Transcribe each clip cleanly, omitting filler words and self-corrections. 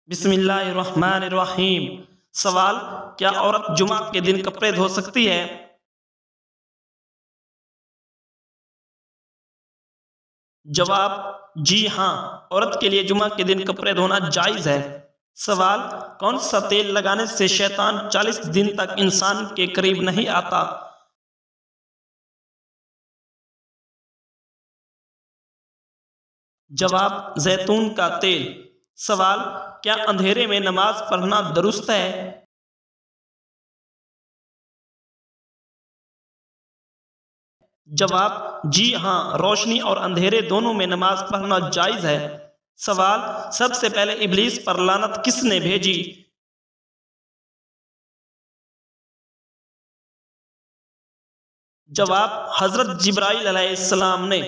بسم اللہ الرحمن الرحیم۔ سوال: کیا عورت جمعہ کے دن کپڑے دھو سکتی ہے؟ جواب: جی ہاں، عورت کے لیے جمعہ کے دن کپڑے دھونا جائز ہے۔ سوال: کون سا تیل لگانے سے شیطان 40 دن تک انسان کے قریب نہیں آتا؟ جواب: زیتون کا تیل۔ سوال: کیا اندھیرے میں نماز پڑھنا درست ہے؟ جواب: جی ہاں، روشنی اور اندھیرے دونوں میں نماز پڑھنا جائز ہے۔ سوال: سب سے پہلے ابلیس پر لعنت کس نے بھیجی؟ جواب: حضرت جبرائیل علیہ السلام نے۔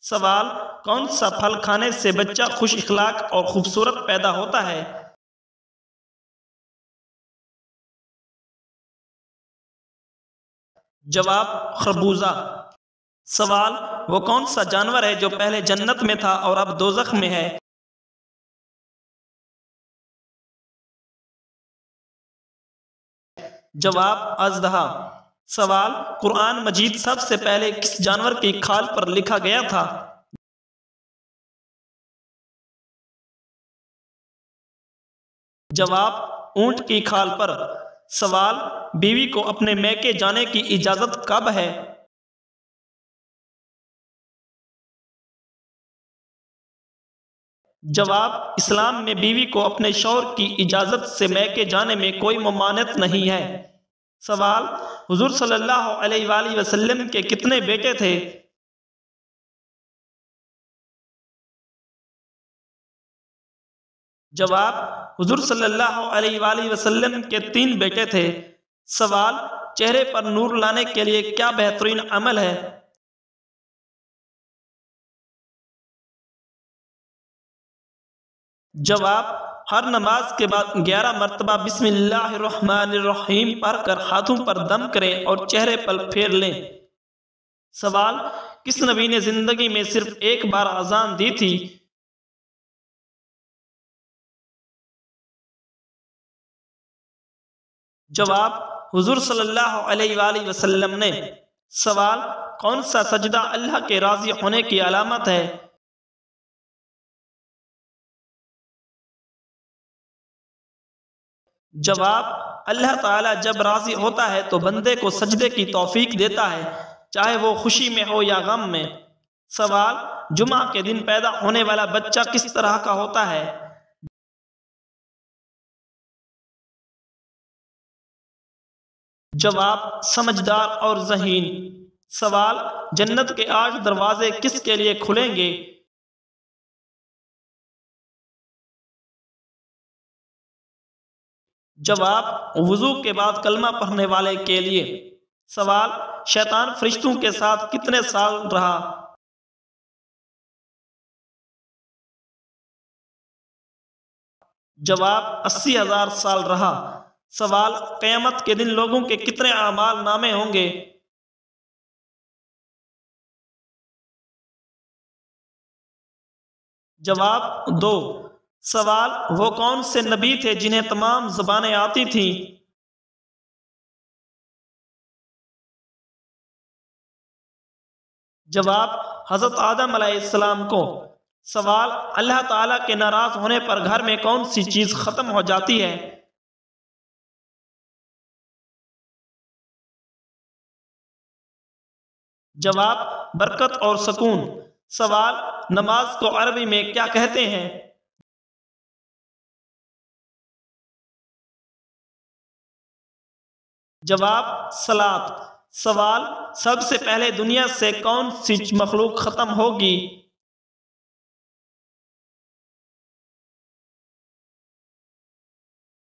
سوال: کون سا پھل کھانے سے بچہ خوش اخلاق اور خوبصورت پیدا ہوتا ہے؟ جواب: خربوزہ۔ سوال: وہ کون سا جانور ہے جو پہلے جنت میں تھا اور اب دوزخ میں ہے؟ جواب: اژدہا۔ سوال: قرآن مجید سب سے پہلے کس جانور کی کھال پر لکھا گیا تھا؟ جواب: اونٹ کی کھال پر۔ سوال: بیوی کو اپنے میکے جانے کی اجازت کب ہے؟ جواب: اسلام میں بیوی کو اپنے شوہر کی اجازت سے میکے جانے میں کوئی ممانعت نہیں ہے۔ سوال: حضور صلی اللہ علیہ وآلہ وسلم کے کتنے بیٹے تھے؟ جواب: حضور صلی اللہ علیہ وآلہ وسلم کے 3 بیٹے تھے۔ سوال: چہرے پر نور لانے کے لیے کیا بہترین عمل ہے؟ جواب: ہر نماز کے بعد 11 مرتبہ بسم اللہ الرحمن الرحیم پڑھ کر ہاتھوں پر دم کریں اور چہرے پر پھیر لیں۔ سوال: کس نبی نے زندگی میں صرف ایک بار اذان دی تھی؟ جواب: حضور صلی اللہ علیہ وآلہ وسلم نے۔ سوال: کون سا سجدہ اللہ کے راضی ہونے کی علامت ہے؟ جواب: اللہ تعالیٰ جب راضی ہوتا ہے تو بندے کو سجدے کی توفیق دیتا ہے، چاہے وہ خوشی میں ہو یا غم میں۔ سوال: جمعہ کے دن پیدا ہونے والا بچہ کس طرح کا ہوتا ہے؟ جواب: سمجھدار اور ذہین۔ سوال: جنت کے 8 دروازے کس کے لیے کھلیں گے؟ جواب: وضو کے بعد کلمہ پڑھنے والے کے لیے۔ سوال: شیطان فرشتوں کے ساتھ کتنے سال رہا؟ جواب: 80,000 سال رہا۔ سوال: قیامت کے دن لوگوں کے کتنے اعمال نامے ہوں گے؟ جواب: 2۔ سوال: وہ کون سے نبی تھے جنہیں تمام زبانیں آتی تھیں؟ جواب: حضرت آدم علیہ السلام کو۔ سوال: اللہ تعالیٰ کے ناراض ہونے پر گھر میں کون سی چیز ختم ہو جاتی ہے؟ جواب: برکت اور سکون۔ سوال: نماز کو عربی میں کیا کہتے ہیں؟ جواب: صلاۃ۔ سوال: سب سے پہلے دنیا سے کون سی مخلوق ختم ہوگی؟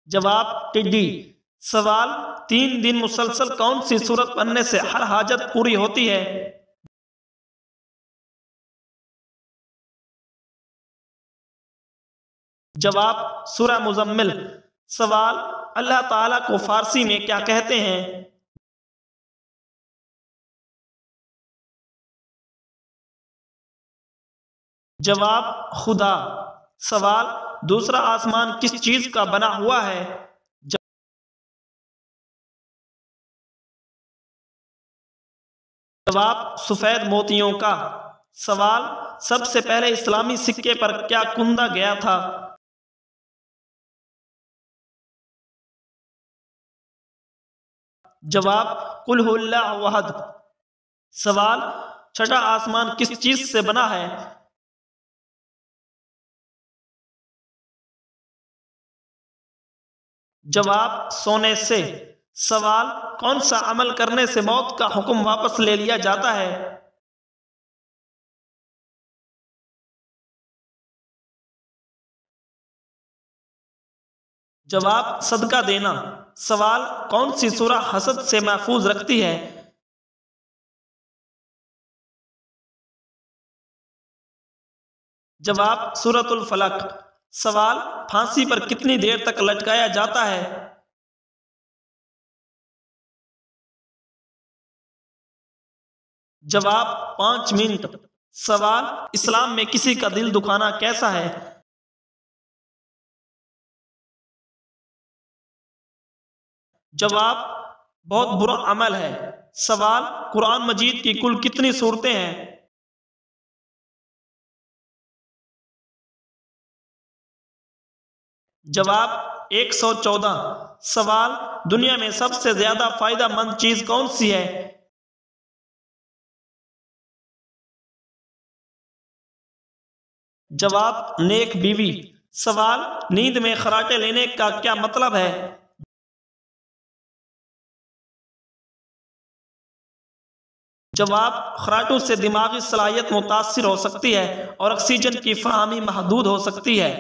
جواب: ٹڈی۔ سوال: 3 دن مسلسل کون سی سورت پڑھنے سے ہر حاجت پوری ہوتی ہے؟ جواب: سورہ مزمل۔ سوال: اللہ تعالیٰ کو فارسی میں کیا کہتے ہیں؟ جواب: خدا۔ سوال دوسرا آسمان کس چیز کا بنا ہوا ہے؟ جواب سفید موتیوں کا۔ سوال سب سے پہلے اسلامی سکے پر کیا کندہ گیا تھا؟ جواب قل هو اللہ احد۔ سوال چھٹا آسمان کس چیز سے بنا ہے؟ جواب سونے سے۔ سوال کون سا عمل کرنے سے موت کا حکم واپس لے لیا جاتا ہے؟ جواب صدقہ دینا۔ سوال کون سی سورہ حسد سے محفوظ رکھتی ہے؟ جواب سورۃ الفلق۔ سوال پھانسی پر کتنی دیر تک لٹکایا جاتا ہے؟ جواب 5 منٹ۔ سوال اسلام میں کسی کا دل دکھانا کیسا ہے؟ جواب بہت برا عمل ہے۔ سوال قرآن مجید کی کل کتنی سورتیں ہیں؟ جواب 114۔ سوال دنیا میں سب سے زیادہ فائدہ مند چیز کون سی ہے؟ جواب نیک بیوی۔ سوال نیند میں خراٹے لینے کا کیا مطلب ہے؟ جواب خراٹوں سے دماغی صلاحیت متاثر ہو سکتی ہے اور آکسیجن کی فراہمی محدود ہو سکتی ہے۔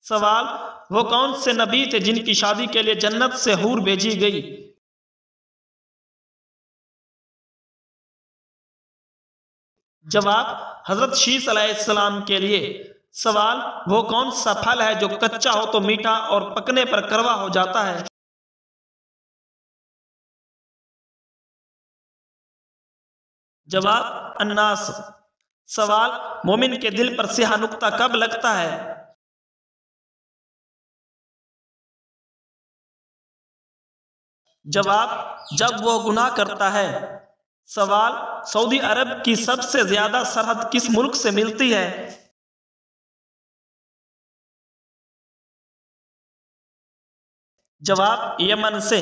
سوال وہ کون سے نبی تھے جن کی شادی کے لیے جنت سے حور بھیجی گئی؟ جواب حضرت شیس علیہ السلام کے لیے۔ سوال وہ کون سا پھل ہے جو کچا ہو تو میٹھا اور پکنے پر کڑوا ہو جاتا ہے؟ جواب اناس۔ سوال مومن کے دل پر سیاہ نقطہ کب لگتا ہے؟ جواب جب وہ گناہ کرتا ہے۔ سوال سعودی عرب کی سب سے زیادہ سرحد کس ملک سے ملتی ہے؟ جواب یمن سے۔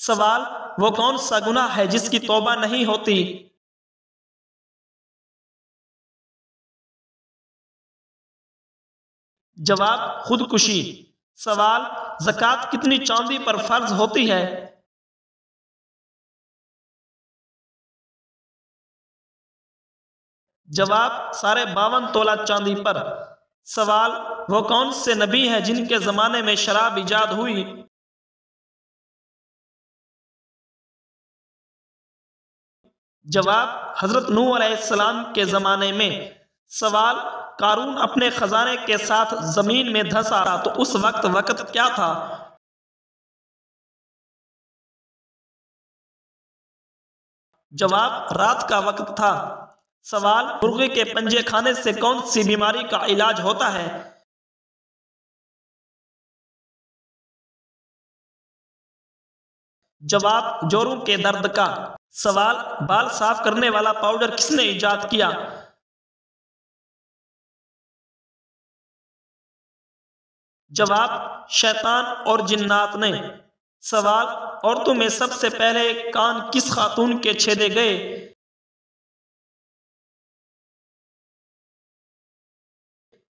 سوال وہ کون سا گناہ ہے جس کی توبہ نہیں ہوتی؟ جواب خودکشی۔ سوال زکوٰۃ کتنی چاندی پر فرض ہوتی ہے؟ جواب 52.5 تولہ چاندی پر۔ سوال وہ کون سے نبی ہیں جن کے زمانے میں شراب ایجاد ہوئی؟ جواب حضرت نوح علیہ السلام کے زمانے میں۔ سوال قارون اپنے خزانے کے ساتھ زمین میں دھنسا تو اس وقت کیا تھا؟ جواب رات کا وقت تھا۔ سوال مرغے کے پنجے کھانے سے کون سی بیماری کا علاج ہوتا ہے؟ جواب جوڑوں کے درد کا۔ سوال بال صاف کرنے والا پاؤڈر کس نے ایجاد کیا؟ جواب شیطان اور جنات نے۔ سوال عورتوں میں سب سے پہلے کان کس خاتون کے چھیدے گئے؟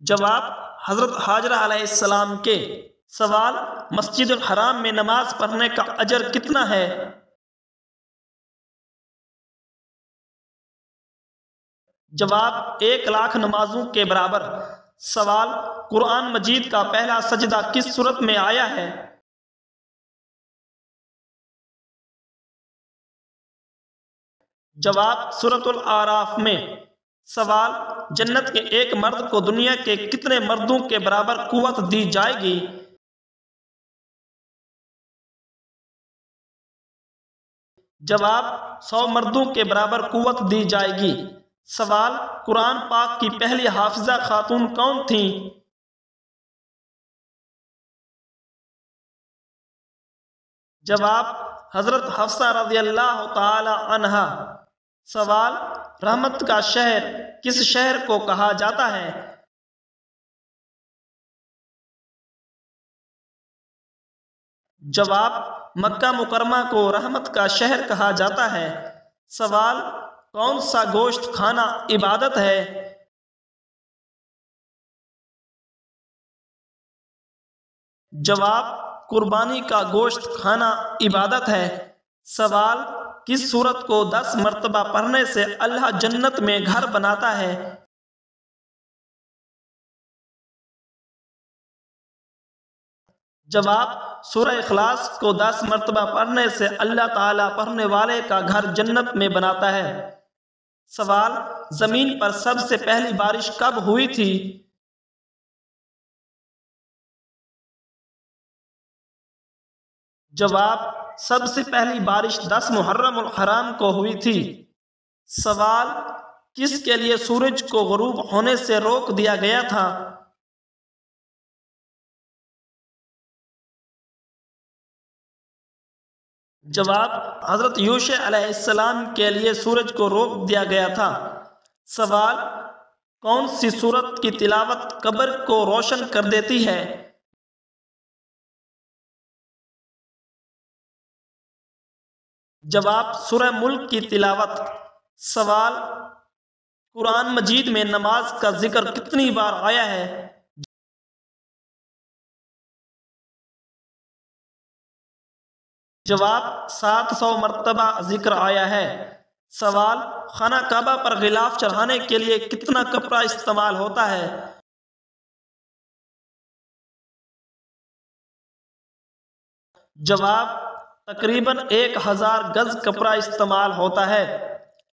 جواب حضرت حاجرہ علیہ السلام کے۔ سوال مسجد الحرام میں نماز پڑھنے کا اجر کتنا ہے؟ جواب 1,00,000 نمازوں کے برابر۔ سوال قرآن مجید کا پہلا سجدہ کس سورت میں آیا ہے؟ جواب سورۃ الاعراف میں۔ سوال جنت کے ایک مرد کو دنیا کے کتنے مردوں کے برابر قوت دی جائے گی؟ جواب 100 مردوں کے برابر قوت دی جائے گی۔ سوال قرآن پاک کی پہلی حافظہ خاتون کون تھیں؟ جواب حضرت حفصہ رضی اللہ تعالی عنہا۔ سوال رحمت کا شہر کس شہر کو کہا جاتا ہے؟ جواب مکہ مکرمہ کو رحمت کا شہر کہا جاتا ہے۔ سوال کون سا گوشت کھانا عبادت ہے؟ جواب قربانی کا گوشت کھانا عبادت ہے۔ سوال کس سورت کو 10 مرتبہ پڑھنے سے اللہ جنت میں گھر بناتا ہے؟ جواب سورہ اخلاص کو 10 مرتبہ پڑھنے سے اللہ تعالیٰ پڑھنے والے کا گھر جنت میں بناتا ہے۔ سوال زمین پر سب سے پہلی بارش کب ہوئی تھی؟ جواب سب سے پہلی بارش 10 محرم الحرام کو ہوئی تھی۔ سوال کس کے لیے سورج کو غروب ہونے سے روک دیا گیا تھا؟ جواب حضرت یوشع علیہ السلام کے لیے سورج کو روک دیا گیا تھا۔ سوال کون سی سورت کی تلاوت قبر کو روشن کر دیتی ہے؟ جواب سورہ ملک کی تلاوت۔ سوال قرآن مجید میں نماز کا ذکر کتنی بار آیا ہے؟ جواب 700 مرتبہ ذکر آیا ہے۔ سوال خانہ کعبہ پر غلاف چڑھانے کے لیے کتنا کپڑا استعمال ہوتا ہے؟ جواب تقریباً 1000 گز کپڑا استعمال ہوتا ہے۔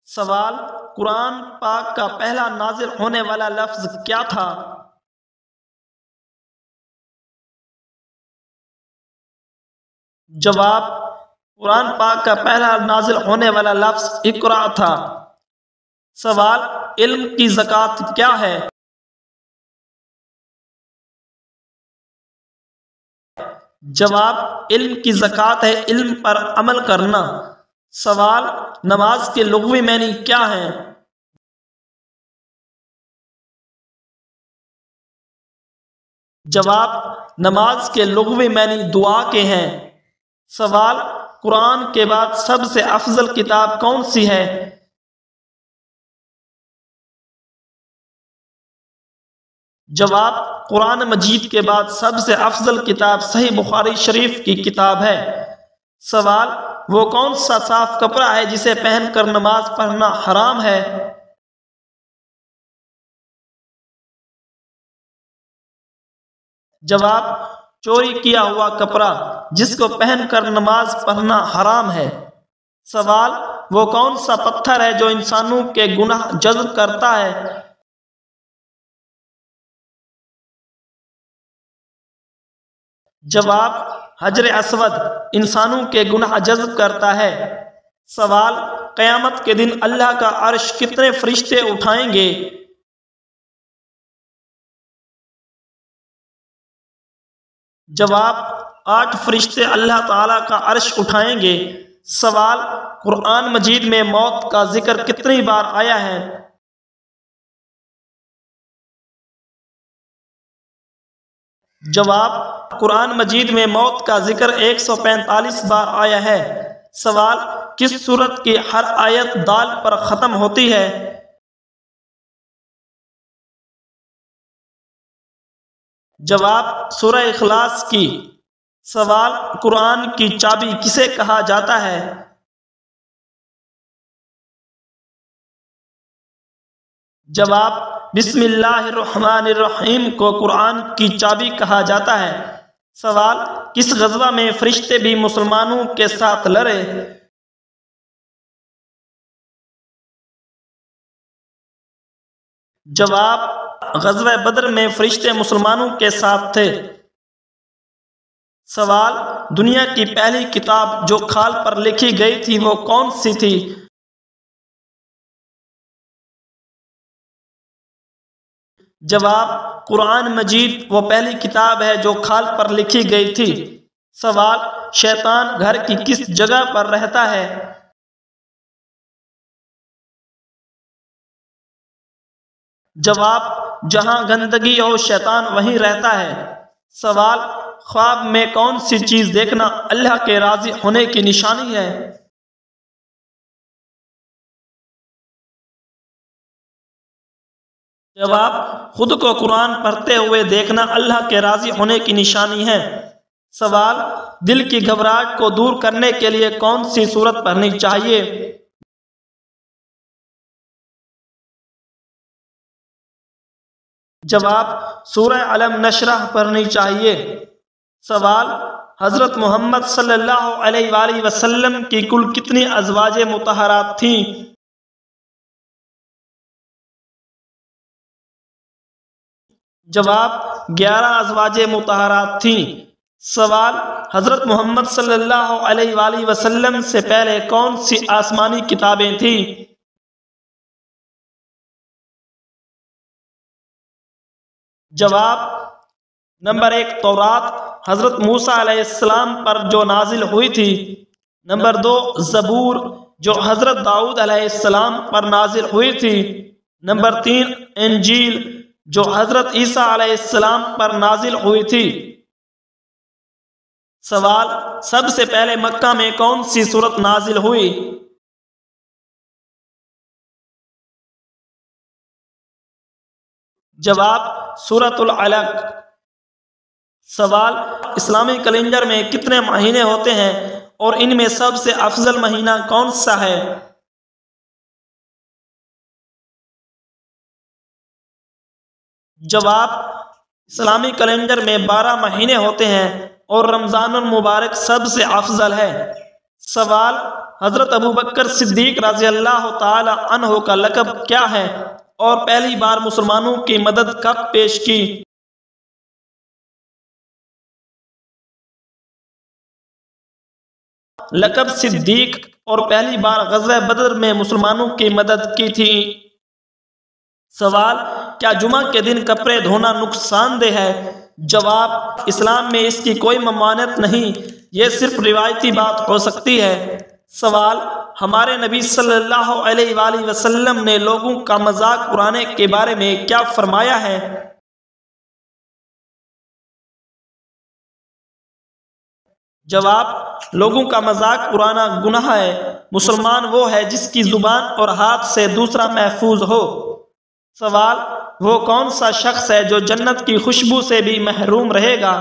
سوال قرآن پاک کا پہلا نازل ہونے والا لفظ کیا تھا؟ جواب قرآن پاک کا پہلا نازل ہونے والا لفظ اقرا تھا۔ سوال علم کی زکوٰۃ کیا ہے؟ جواب علم کی زکوٰۃ ہے علم پر عمل کرنا۔ سوال نماز کے لغوی معنی کیا ہیں؟ جواب نماز کے لغوی معنی دعا کے ہیں۔ سوال قرآن کے بعد سب سے افضل کتاب کون سی ہے؟ جواب قرآن مجید کے بعد سب سے افضل کتاب صحیح بخاری شریف کی کتاب ہے۔ سوال وہ کون سا صاف کپڑا ہے جسے پہن کر نماز پڑھنا حرام ہے؟ جواب چوری کیا ہوا کپڑا جس کو پہن کر نماز پڑھنا حرام ہے۔ سوال وہ کون سا پتھر ہے جو انسانوں کے گناہ جذب کرتا ہے؟ جواب حجر اسود انسانوں کے گناہ جذب کرتا ہے۔ سوال قیامت کے دن اللہ کا عرش کتنے فرشتے اٹھائیں گے؟ جواب 8 فرشتے اللہ تعالیٰ کا عرش اٹھائیں گے۔ سوال قرآن مجید میں موت کا ذکر کتنی بار آیا ہے؟ جواب قرآن مجید میں موت کا ذکر 145 بار آیا ہے۔ سوال کس سورت کی ہر آیت دال پر ختم ہوتی ہے؟ جواب سورہ اخلاص کی۔ سوال قرآن کی چابی کسے کہا جاتا ہے؟ جواب بسم اللہ الرحمن الرحیم کو قرآن کی چابی کہا جاتا ہے۔ سوال کس غزوہ میں فرشتے بھی مسلمانوں کے ساتھ لڑے؟ جواب غزوہ بدر میں فرشتے مسلمانوں کے ساتھ تھے۔ سوال دنیا کی پہلی کتاب جو کھال پر لکھی گئی تھی وہ کون سی تھی؟ جواب قرآن مجید وہ پہلی کتاب ہے جو کھال پر لکھی گئی تھی۔ سوال شیطان گھر کی کس جگہ پر رہتا ہے؟ جواب: جہاں گندگی ہو شیطان وہیں رہتا ہے۔ سوال: خواب میں کون سی چیز دیکھنا اللہ کے راضی ہونے کی نشانی ہے؟ جواب: خود کو قرآن پڑھتے ہوئے دیکھنا اللہ کے راضی ہونے کی نشانی ہے۔ سوال: دل کی گھبراہٹ کو دور کرنے کے لیے کون سی سورت پڑھنی چاہیے؟ جواب: سورہ علم نشرح پڑھنی چاہیے۔ سوال: حضرت محمد صلی اللہ علیہ وآلہ وسلم کی کل کتنی ازواج مطہرات تھیں؟ جواب: 11 ازواج مطہرات تھیں۔ سوال: حضرت محمد صلی اللہ علیہ وآلہ وسلم سے پہلے کون سی آسمانی کتابیں تھیں؟ جواب: نمبر 1 تورات، حضرت موسیٰ علیہ السلام پر جو نازل ہوئی تھی۔ نمبر 2 زبور، جو حضرت داؤد علیہ السلام پر نازل ہوئی تھی۔ نمبر 3 انجیل، جو حضرت عیسیٰ علیہ السلام پر نازل ہوئی تھی۔ سوال: سب سے پہلے مکہ میں کون سی سورت نازل ہوئی؟ جواب: سورۃ العلق۔ سوال: اسلامی کیلنڈر میں کتنے مہینے ہوتے ہیں اور ان میں سب سے افضل مہینہ کون سا ہے؟ جواب: اسلامی کیلنڈر میں 12 مہینے ہوتے ہیں اور رمضان المبارک سب سے افضل ہے۔ سوال: حضرت ابوبکر صدیق رضی اللہ تعالی عنہ کا لقب کیا ہے اور پہلی بار مسلمانوں کی مدد کب پیش کی؟ لقب صدیق اور پہلی بار غزوہ بدر میں مسلمانوں کی مدد کی تھی۔ سوال: کیا جمعہ کے دن کپڑے دھونا نقصان دہ ہے؟ جواب: اسلام میں اس کی کوئی ممانعت نہیں، یہ صرف روایتی بات ہو سکتی ہے۔ سوال: ہمارے نبی صلی اللہ علیہ وآلہ وسلم نے لوگوں کا مذاق اڑانے کے بارے میں کیا فرمایا ہے؟ جواب: لوگوں کا مذاق اڑانا گناہ ہے۔ مسلمان وہ ہے جس کی زبان اور ہاتھ سے دوسرا محفوظ ہو۔ سوال: وہ کون سا شخص ہے جو جنت کی خوشبو سے بھی محروم رہے گا؟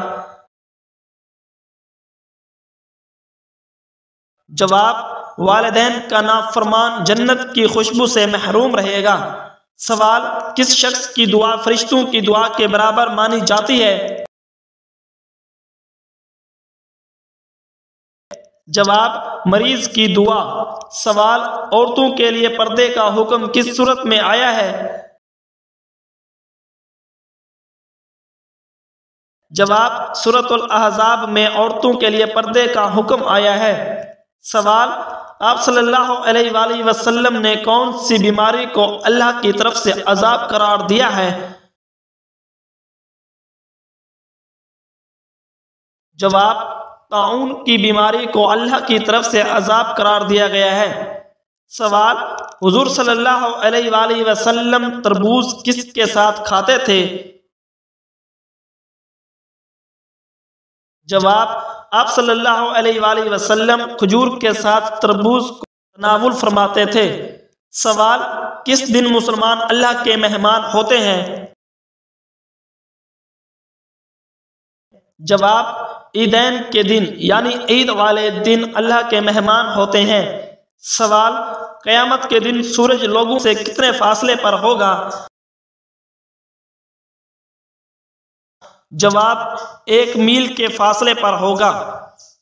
جواب: والدین کا نافرمان جنت کی خوشبو سے محروم رہے گا۔ سوال: کس شخص کی دعا فرشتوں کی دعا کے برابر مانی جاتی ہے؟ جواب: مریض کی دعا۔ سوال: عورتوں کے لیے پردے کا حکم کس صورت میں آیا ہے؟ جواب: سورۃ الاحزاب میں عورتوں کے لیے پردے کا حکم آیا ہے۔ سوال: آپ صلی اللہ علیہ وآلہ وسلم نے کون سی بیماری کو اللہ کی طرف سے عذاب قرار دیا ہے؟ جواب: طاعون کی بیماری کو اللہ کی طرف سے عذاب قرار دیا گیا ہے۔ سوال: حضور صلی اللہ علیہ وآلہ وسلم تربوز کس کے ساتھ کھاتے تھے؟ جواب: آپ صلی اللہ علیہ وآلہ وسلم کھجور کے ساتھ تربوز کو تناول فرماتے تھے۔ سوال: کس دن مسلمان اللہ کے مہمان ہوتے ہیں؟ جواب: عیدین کے دن، یعنی عید والے دن اللہ کے مہمان ہوتے ہیں۔ سوال: قیامت کے دن سورج لوگوں سے کتنے فاصلے پر ہوگا؟ جواب: 1 میل کے فاصلے پر ہوگا۔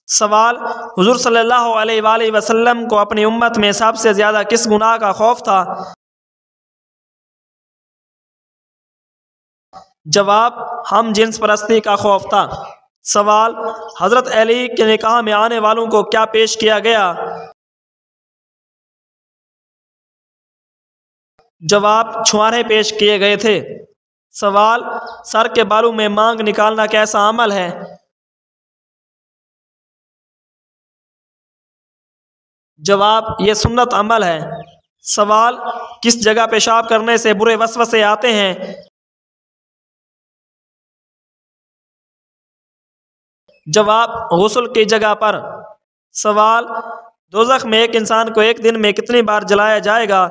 سوال: حضور صلی اللہ علیہ وآلہ وسلم کو اپنی امت میں سب سے زیادہ کس گناہ کا خوف تھا؟ جواب: ہم جنس پرستی کا خوف تھا۔ سوال: حضرت علی کے نکاح میں آنے والوں کو کیا پیش کیا گیا؟ جواب: چھوارے پیش کیے گئے تھے۔ سوال: سر کے بالوں میں مانگ نکالنا کیسا عمل ہے؟ جواب یہ سنت عمل ہے۔ سوال کس جگہ پیشاب کرنے سے برے وسوسے آتے ہیں؟ جواب غسل کی جگہ پر۔ سوال دوزخ میں ایک انسان کو ایک دن میں کتنی بار جلایا جائے گا؟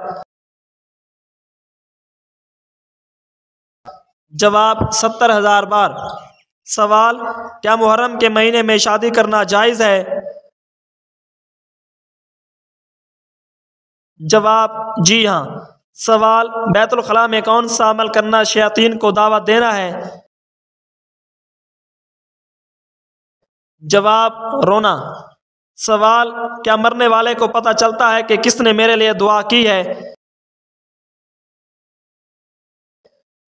جواب 70,000 بار۔ سوال کیا محرم کے مہینے میں شادی کرنا جائز ہے؟ جواب جی ہاں۔ سوال بیت الخلاء میں کون سا عمل کرنا شیاطین کو دعوت دینا ہے؟ جواب رونا۔ سوال کیا مرنے والے کو پتہ چلتا ہے کہ کس نے میرے لیے دعا کی ہے؟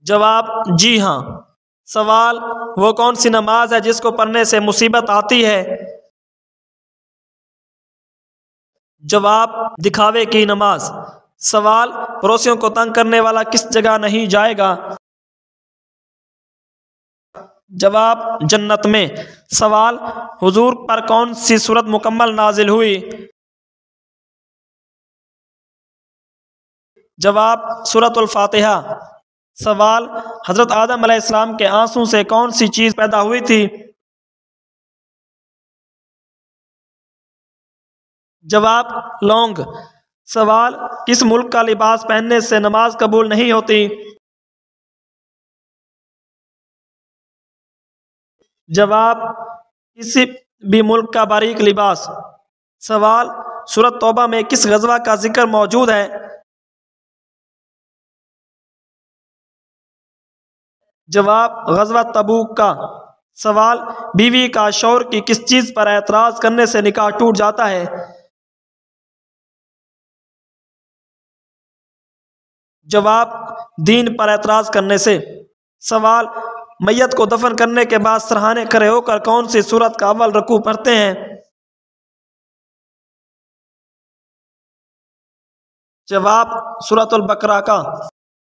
جواب جی ہاں۔ سوال وہ کون سی نماز ہے جس کو پڑھنے سے مصیبت آتی ہے؟ جواب دکھاوے کی نماز۔ سوال پڑوسیوں کو تنگ کرنے والا کس جگہ نہیں جائے گا؟ جواب جنت میں۔ سوال حضور پر کون سی سورت مکمل نازل ہوئی؟ جواب سورۃ الفاتحہ۔ سوال حضرت آدم علیہ السلام کے آنسوں سے کون سی چیز پیدا ہوئی تھی؟ جواب لونگ۔ سوال کس ملک کا لباس پہننے سے نماز قبول نہیں ہوتی؟ جواب کسی بھی ملک کا باریک لباس۔ سوال سورۃ توبہ میں کس غزوہ کا ذکر موجود ہے؟ جواب غزوہ تبوک کا۔ سوال بیوی کا شوہر کی کس چیز پر اعتراض کرنے سے نکاح ٹوٹ جاتا ہے؟ جواب دین پر اعتراض کرنے سے۔ سوال میت کو دفن کرنے کے بعد سرہانے کھڑے ہو کر کون سی سورت کا اول رکوع پڑھتے ہیں؟ جواب سورۃ البقرہ کا۔